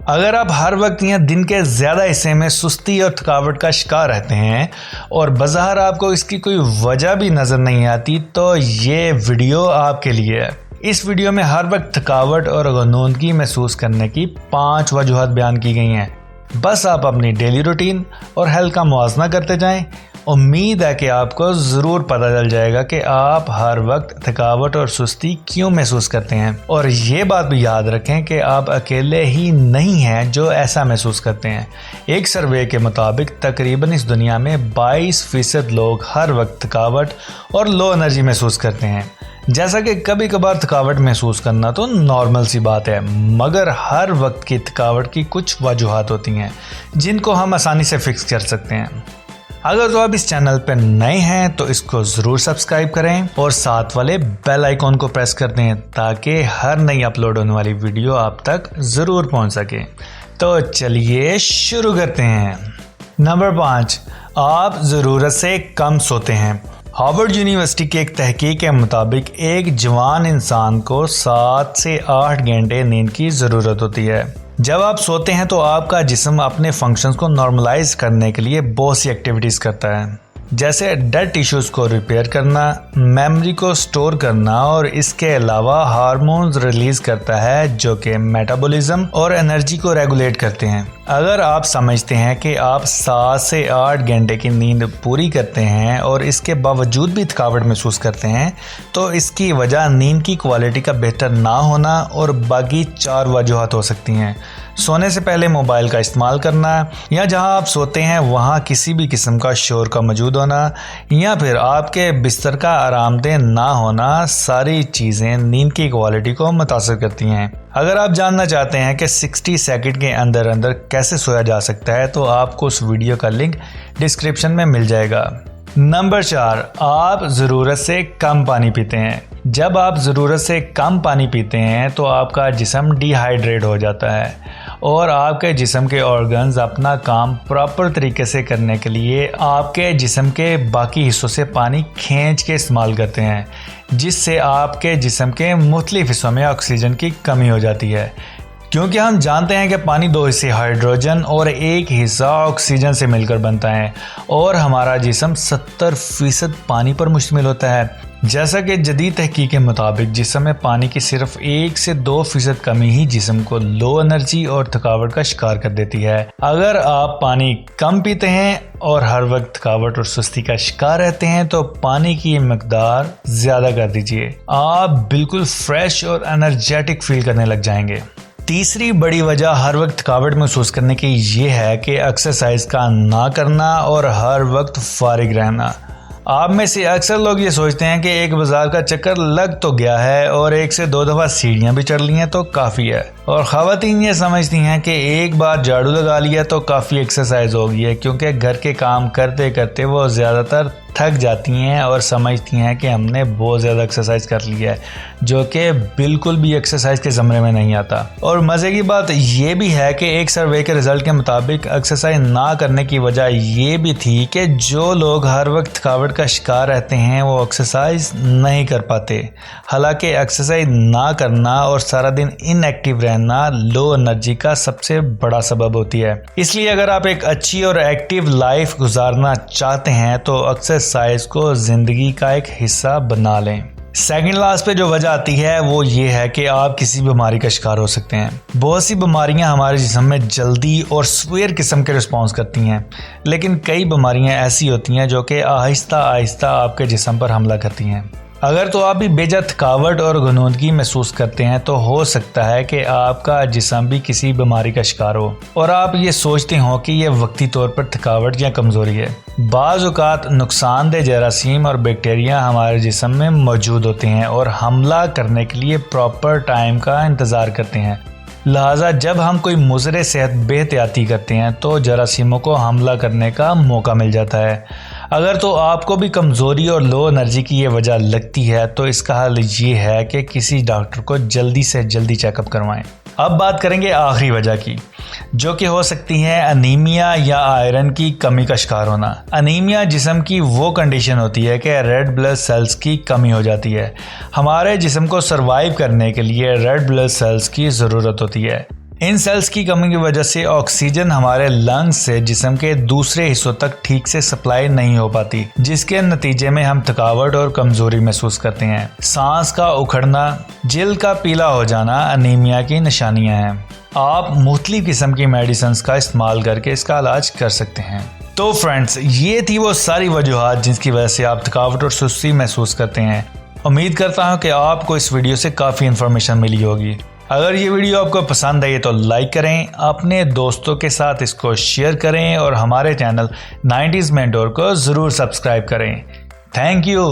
अगर आप हर वक्त या दिन के ज़्यादा हिस्से में सुस्ती और थकावट का शिकार रहते हैं और बज़ाहिर आपको इसकी कोई वजह भी नज़र नहीं आती, तो ये वीडियो आपके लिए है। इस वीडियो में हर वक्त थकावट और ग़ुनूदगी महसूस करने की 5 वजूहत बयान की गई हैं। बस आप अपनी डेली रूटीन और हेल्थ का मुआजना करते जाएं। उम्मीद है कि आपको ज़रूर पता चल जाएगा कि आप हर वक्त थकावट और सुस्ती क्यों महसूस करते हैं। और ये बात भी याद रखें कि आप अकेले ही नहीं हैं जो ऐसा महसूस करते हैं। एक सर्वे के मुताबिक तकरीबन इस दुनिया में 22% लोग हर वक्त थकावट और लो एनर्जी महसूस करते हैं। जैसा कि कभी कभार थकावट महसूस करना तो नॉर्मल सी बात है, मगर हर वक्त की थकावट की कुछ वजूहात होती हैं जिनको हम आसानी से फिक्स कर सकते हैं। अगर तो आप इस चैनल पर नए हैं तो इसको ज़रूर सब्सक्राइब करें और साथ वाले बेल आइकॉन को प्रेस कर दें ताकि हर नई अपलोड होने वाली वीडियो आप तक ज़रूर पहुंच सके। तो चलिए शुरू करते हैं। नंबर 5, आप ज़रूरत से कम सोते हैं। हार्वर्ड यूनिवर्सिटी की एक तहकीक के मुताबिक एक जवान इंसान को 7 से 8 घंटे नींद की ज़रूरत होती है। जब आप सोते हैं तो आपका जिस्म अपने फंक्शंस को नॉर्मलाइज करने के लिए बहुत सी एक्टिविटीज़ करता है, जैसे डेड टिश्यूज़ को रिपेयर करना, मेमोरी को स्टोर करना, और इसके अलावा हार्मोन्स रिलीज़ करता है जो कि मेटाबॉलिज्म और एनर्जी को रेगुलेट करते हैं। अगर आप समझते हैं कि आप 7 से 8 घंटे की नींद पूरी करते हैं और इसके बावजूद भी थकावट महसूस करते हैं, तो इसकी वजह नींद की क्वालिटी का बेहतर ना होना और बाकी 4 वजूहत हो सकती हैं। सोने से पहले मोबाइल का इस्तेमाल करना, या जहां आप सोते हैं वहां किसी भी किस्म का शोर का मौजूद होना, या फिर आपके बिस्तर का आरामदेह ना होना, सारी चीज़ें नींद की क्वालिटी को मुतासर करती हैं। अगर आप जानना चाहते हैं कि 60 सेकंड के अंदर अंदर कैसे सोया जा सकता है तो आपको उस वीडियो का लिंक डिस्क्रिप्शन में मिल जाएगा। नंबर 4, आप ज़रूरत से कम पानी पीते हैं। जब आप ज़रूरत से कम पानी पीते हैं तो आपका जिस्म डिहाइड्रेट हो जाता है और आपके जिस्म के ऑर्गन्स अपना काम प्रॉपर तरीके से करने के लिए आपके जिस्म के बाकी हिस्सों से पानी खींच के इस्तेमाल करते हैं, जिससे आपके जिस्म के मुख्तलिफ हिस्सों में ऑक्सीजन की कमी हो जाती है। क्योंकि हम जानते हैं कि पानी 2 हिस्से हाइड्रोजन और 1 हिस्सा ऑक्सीजन से मिलकर बनता है और हमारा जिस्म 70% पानी पर मुश्तमिल होता है। जैसा कि जदीद तहकीक के मुताबिक जिस्म में पानी की सिर्फ 1 से 2% कमी ही जिस्म को लो एनर्जी और थकावट का शिकार कर देती है। अगर आप पानी कम पीते हैं और हर वक्त थकावट और सुस्ती का शिकार रहते हैं तो पानी की मकदार ज़्यादा कर दीजिए। आप बिल्कुल फ्रेश और एनर्जेटिक फील करने लग जाएंगे। तीसरी बड़ी वजह हर वक्त थकावट महसूस करने की ये है कि एक्सरसाइज का ना करना और हर वक्त फारिग रहना। आप में से अक्सर लोग ये सोचते हैं कि एक बाजार का चक्कर लग तो गया है और 1 से 2 दफ़ा सीढ़ियाँ भी चढ़ ली हैं तो काफ़ी है, और ख़वातीन ये समझती हैं कि एक बार झाड़ू लगा लिया तो काफ़ी एक्सरसाइज हो गई है, क्योंकि घर के काम करते करते वो ज़्यादातर थक जाती हैं और समझती हैं कि हमने बहुत ज़्यादा एक्सरसाइज कर लिया है, जो कि बिल्कुल भी एक्सरसाइज के ज़मरे में नहीं आता। और मज़े की बात ये भी है कि एक सर्वे के रिज़ल्ट के मुताबिक एक्सरसाइज ना करने की वजह ये भी थी कि जो लोग हर वक्त थकावट का शिकार रहते हैं वो एक्सरसाइज नहीं कर पाते। हालांकि एक्सरसाइज ना करना और सारा दिन इनएक्टिव रहना लो एनर्जी का सबसे बड़ा सबब होती है। इसलिए अगर आप एक अच्छी और एक्टिव लाइफ गुजारना चाहते हैं तो एक्सरसाइज को ज़िंदगी का एक हिस्सा बना लें। सेकंड लास्ट पे जो वजह आती है वो ये है कि आप किसी बीमारी का शिकार हो सकते हैं। बहुत सी बीमारियां हमारे जिस्म में जल्दी और स्वेर किस्म के रिस्पॉन्स करती हैं, लेकिन कई बीमारियां ऐसी होती हैं जो कि आहिस्ता आहिस्ता आपके जिस्म पर हमला करती हैं। अगर तो आप भी बेजा थकावट और ग़ुनूदगी महसूस करते हैं तो हो सकता है कि आपका जिस्म भी किसी बीमारी का शिकार हो और आप ये सोचते हो कि यह वक्ती तौर पर थकावट या कमज़ोरी है। बाज़ औक़ात नुकसानदेह जरासीम और बैक्टीरिया हमारे जिस्म में मौजूद होते हैं और हमला करने के लिए प्रॉपर टाइम का इंतज़ार करते हैं। लिहाजा जब हम कोई मुज़र सेहत बेहतियाती करते हैं तो जरासीमों को हमला करने का मौका मिल जाता है। अगर तो आपको भी कमज़ोरी और लो एनर्जी की ये वजह लगती है तो इसका हल ये है कि किसी डॉक्टर को जल्दी से जल्दी चेकअप करवाएं। अब बात करेंगे आखिरी वजह की, जो कि हो सकती है अनीमिया या आयरन की कमी का शिकार होना। अनीमिया जिस्म की वो कंडीशन होती है कि रेड ब्लड सेल्स की कमी हो जाती है। हमारे जिस्म को सरवाइव करने के लिए रेड ब्लड सेल्स की ज़रूरत होती है। इन सेल्स की कमी की वजह से ऑक्सीजन हमारे लंग्स से जिस्म के दूसरे हिस्सों तक ठीक से सप्लाई नहीं हो पाती, जिसके नतीजे में हम थकावट और कमजोरी महसूस करते हैं। सांस का उखड़ना, जिल्द का पीला हो जाना अनीमिया की निशानियां हैं। आप मुख्तलिफ किस्म की मेडिसिन का इस्तेमाल करके इसका इलाज कर सकते हैं। तो फ्रेंड्स, ये थी वो सारी वजूहात जिसकी वजह से आप थकावट और सुस्ती महसूस करते हैं। उम्मीद करता हूँ कि आपको इस वीडियो से काफ़ी इन्फॉर्मेशन मिली होगी। अगर ये वीडियो आपको पसंद आई तो लाइक करें, अपने दोस्तों के साथ इसको शेयर करें और हमारे चैनल 90s मेंटोर को ज़रूर सब्सक्राइब करें। Thank you.